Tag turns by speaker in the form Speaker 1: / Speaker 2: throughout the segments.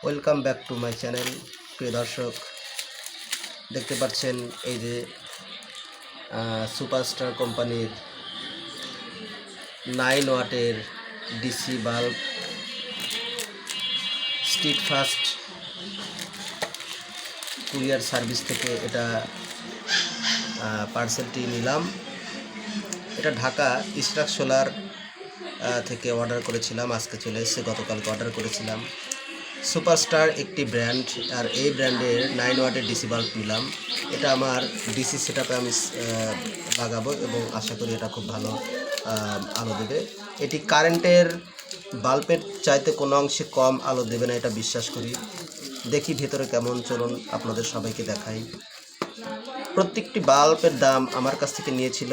Speaker 1: Welcome back to my channel. প্রিয় দর্শক, দেখতে পাচ্ছেন এই যে সুপারস্টার কোম্পানির 9 ওয়াটের DC bulb street fast courier service থেকে এটা পার্সেলটি নিলাম। এটা ঢাকা ইশরাক সোলার থেকে অর্ডার করেছিলাম, আজকে চলে এসেছে। গতকালকে অর্ডার করেছিলাম। সুপারস্টার একটি ব্র্যান্ড, আর এই ব্র্যান্ডের 9 ওয়াটের ডিসি বাল্ব নিলাম। এটা আমার ডিসি সেটআপে আমি লাগাবো এবং আশা করি এটা খুব ভালো আলো দেবে। এটি কারেন্টের বাল্বের চাইতে কোনো অংশে কম আলো দেবে না, এটা বিশ্বাস করি। দেখি ভেতরে কেমন, চলুন আপনাদের সবাইকে দেখাই। প্রত্যেকটি বাল্বের দাম আমার কাছ থেকে নিয়েছিল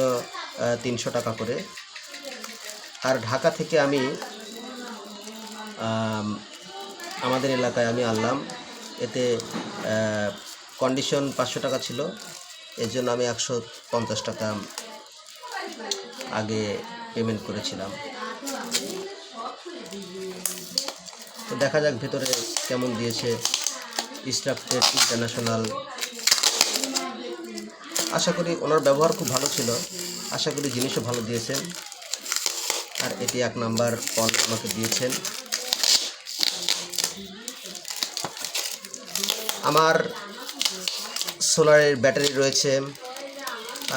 Speaker 1: 300 টাকা করে। আর ঢাকা থেকে আমি আমাদের এলাকায় আমি আনলাম। এতে কন্ডিশন 500 টাকা ছিল, এর জন্য আমি 150 টাকা আগে পেমেন্ট করেছিলাম। তো দেখা যাক ভেতরে কেমন দিয়েছে ইশরাক ইন্টারন্যাশনাল। আশা করি ওনার ব্যবহার খুব ভালো ছিল, আশা করি জিনিসও ভালো দিয়েছেন। আর এটি 1 নাম্বার পণ আমাকে দিয়েছেন। আমার সোলারের ব্যাটারি রয়েছে,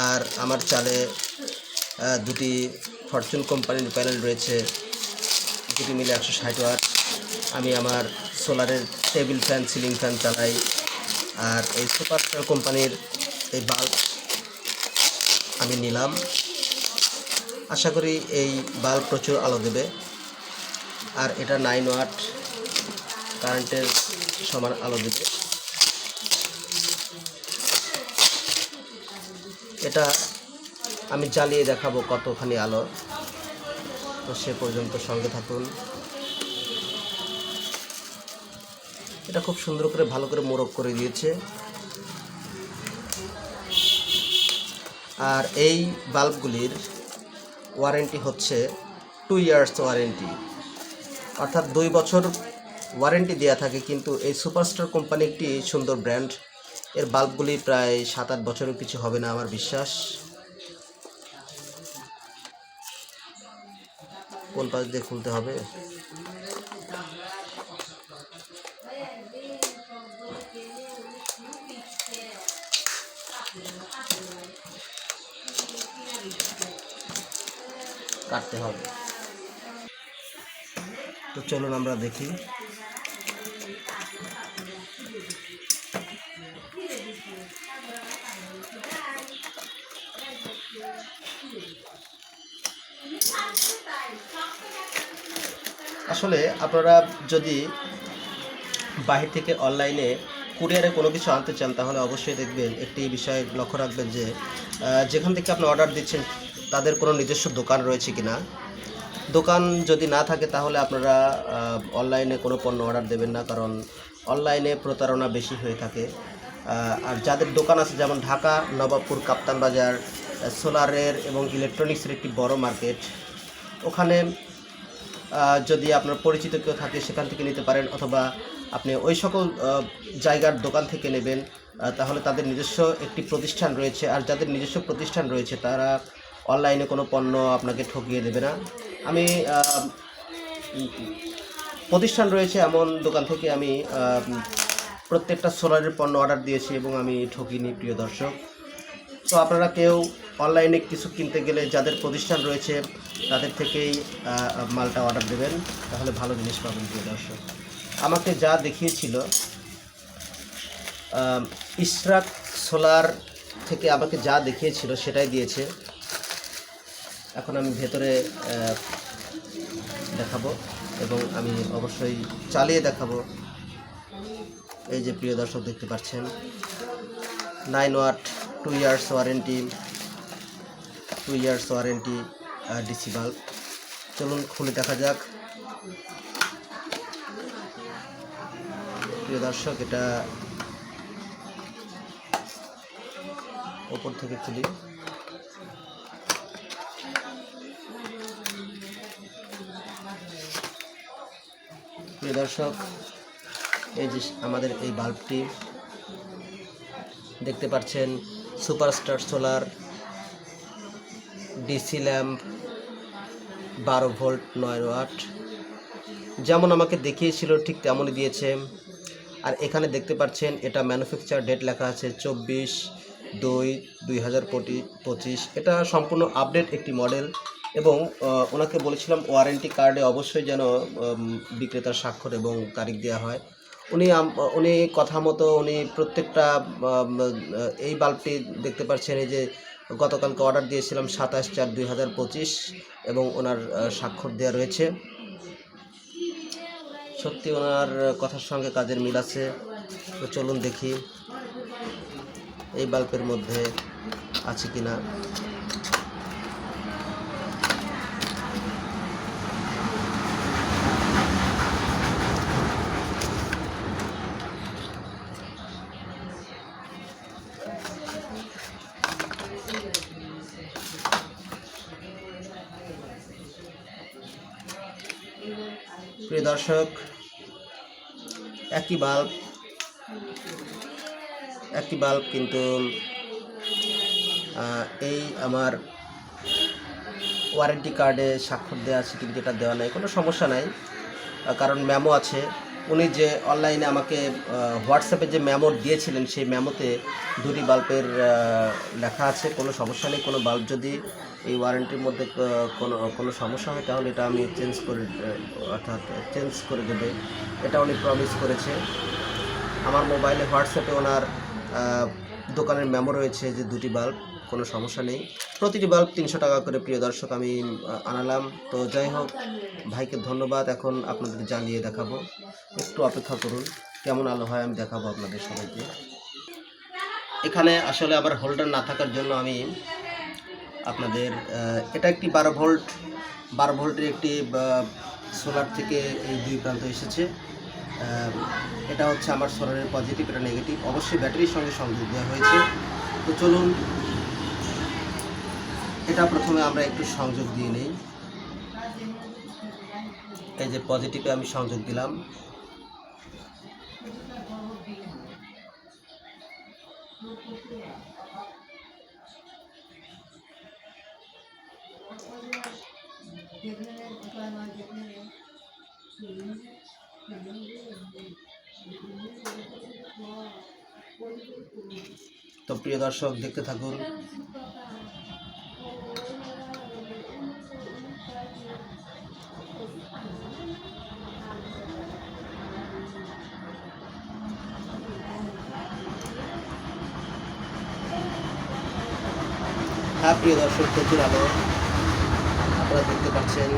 Speaker 1: আর আমার চালে দুটি ফরচুন কোম্পানির প্যানেল রয়েছে, দুটি মিলে 160 ওয়াট। আমি আমার সোলারের টেবিল ফ্যান, সিলিং ফ্যান চালাই। আর এই সুপারস্টার কোম্পানির এই বাল্ব আমি নিলাম। আশা করি এই বাল্ব প্রচুর আলো দেবে। আর এটা 9 ওয়াট কারেন্টের সমান আলো দেবে। এটা আমি জ্বালিয়ে দেখাবো কতখানি আলো, তো সে পর্যন্ত সঙ্গে থাকুন। এটা খুব সুন্দর করে ভালো করে মোড়ক করে দিয়েছে। আর এই বাল্বগুলির ওয়ারেন্টি হচ্ছে 2 ইয়ার্স ওয়ারেন্টি, অর্থাৎ 2 বছর ওয়ারেন্টি দেওয়া থাকে। কিন্তু এই সুপারস্টার কোম্পানি একটি সুন্দর ব্র্যান্ড, এর বাল্বগুলি প্রায় 7-8 বছরও কিছু হবে না আমার বিশ্বাস। কোন পাশ দিয়ে খুলতে হবে? কাটতে হবে। তো চলুন আমরা দেখি। আসলে আপনারা যদি বাহির থেকে অনলাইনে কুরিয়ারে কোনো কিছু আনতে চান, তাহলে অবশ্যই দেখবেন, একটি বিষয় লক্ষ্য রাখবেন যে যেখান থেকে আপনি অর্ডার দিচ্ছেন তাদের কোনো নিজস্ব দোকান রয়েছে কি না। দোকান যদি না থাকে তাহলে আপনারা অনলাইনে কোনো পণ্য অর্ডার দেবেন না, কারণ অনলাইনে প্রতারণা বেশি হয়ে থাকে। আর যাদের দোকান আছে, যেমন ঢাকা নবাবপুর কাপ্তান বাজার সোলারের এবং ইলেকট্রনিক্সের একটি বড় মার্কেট, ওখানে যদি আপনার পরিচিত কেউ থাকে সেখান থেকে নিতে পারেন, অথবা আপনি ওই সকল জায়গার দোকান থেকে নেবেন। তাহলে তাদের নিজস্ব একটি প্রতিষ্ঠান রয়েছে, আর যাদের নিজস্ব প্রতিষ্ঠান রয়েছে তারা অনলাইনে কোনো পণ্য আপনাকে ঠকিয়ে দেবে না। আমি প্রতিষ্ঠান রয়েছে এমন দোকান থেকে আমি প্রত্যেকটা সোলারের পণ্য অর্ডার দিয়েছি এবং আমি ঠকিনি, প্রিয় দর্শক। তো আপনারা কেউ অনলাইনে কিছু কিনতে গেলে যাদের প্রতিষ্ঠান রয়েছে তাদের থেকেই মালটা অর্ডার দেবেন, তাহলে ভালো জিনিস পাবেন, প্রিয় দর্শক। আমাকে যা দেখিয়েছিল ইশরাক সোলার থেকে, আমাকে যা দেখিয়েছিল সেটাই দিয়েছে। এখন আমি ভেতরে দেখাবো এবং আমি অবশ্যই চালিয়ে দেখাবো। এই যে প্রিয় দর্শক, দেখতে পাচ্ছেন 9 watt 2 years warranty DC bulb. চলুন খুলে দেখা যাক। প্রিয় দর্শক, এটা ওপর থেকে খুলি। প্রিয় দর্শক, এই যে আমাদের এই বাল্বটি দেখতে পাচ্ছেন, superstar solar DC lamp 12 volt 9 watt, যেমন আমাকে দেখিয়েছিল ঠিক তেমনই দিয়েছে। আর এখানে দেখতে পাচ্ছেন এটা ম্যানুফ্যাকচার ডেট লেখা আছে 24/2/2025। এটা সম্পূর্ণ আপডেট একটি মডেল এবং ওনাকে বলেছিলাম ওয়ারেন্টি কার্ডে অবশ্যই যেন বিক্রেতার স্বাক্ষর এবং তারিখ দেওয়া হয়। উনি কথা মতো উনি প্রত্যেকটা এই বাল্বটি দেখতে পাচ্ছেন, এই যে গতকালকে অর্ডার দিয়েছিলাম 27/4/2025 এবং ওনার স্বাক্ষর দেওয়া রয়েছে। সত্যি ওনার কথার সঙ্গে কাজের মিল আছে। তো চলুন দেখি এই বাল্বের মধ্যে আছে কিনা। প্রিয় দর্শক, একই বাল্ব কিন্তু এই আমার ওয়ারেন্টি কার্ডে স্বাক্ষর দেওয়া আছে কিন্তু এটা দেওয়া নাই। কোনো সমস্যা নাই, কারণ মেমো আছে। উনি যে অনলাইনে আমাকে হোয়াটসঅ্যাপে যে মেমো দিয়েছিলেন সেই মেমোতে দুটি বাল্বের লেখা আছে। কোনো সমস্যা নেই। কোনো বাল্ব যদি এই ওয়ারেন্টির মধ্যে কোনো সমস্যা হয় তাহলে এটা আমি চেঞ্জ করে দেবে, এটা উনি প্রমিস করেছে। আমার মোবাইলে হোয়াটসঅ্যাপে ওনার দোকানের মেমো রয়েছে যে দুটি বাল্ব, কোনো সমস্যা নেই। প্রতিটি বাল্ব 300 টাকা করে প্রিয় দর্শক আমি আনালাম। তো যাই হোক, ভাইকে ধন্যবাদ। এখন আপনাদের জ্বালিয়ে দেখাবো, একটু অপেক্ষা করুন, কেমন আলো হয় আমি দেখাবো আপনাদের সবাইকে। এখানে আসলে আবার হোল্ডার না থাকার জন্য আমি আপনাদের এটা একটি 12 ভোল্টের একটি সোলার থেকে এই দুই প্রান্ত এসেছে। এটা হচ্ছে আমার সোলারের পজিটিভ, এটা নেগেটিভ। অবশ্যই ব্যাটারির সঙ্গে সংযোগ দেওয়া হয়েছে। তো চলুন এটা প্রথমে আমরা একটু সংযোগ দিয়ে নেই। এই যে পজিটিভে আমি সংযোগ দিলাম। তো প্রিয় দর্শক দেখতে থাকুন। হ্যাঁ প্রিয় দর্শক, প্রচুর আলো আপনারা দেখতে পাচ্ছেন।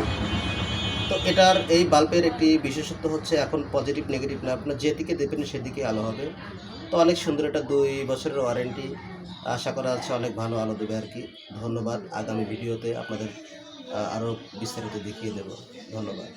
Speaker 1: তো এটার এই বাল্বের একটি বিশেষত্ব হচ্ছে এখন পজিটিভ নেগেটিভ না, আপনার যেদিকে দেবেন সেদিকে আলো হবে। তো অনেক সুন্দর, এটা 2 বছরের ওয়ারেন্টি। আশা করা যাচ্ছে অনেক ভালো আলো দেবে আর কি। ধন্যবাদ। আগামী ভিডিওতে আপনাদের আরও বিস্তারিত দেখিয়ে দেব। ধন্যবাদ।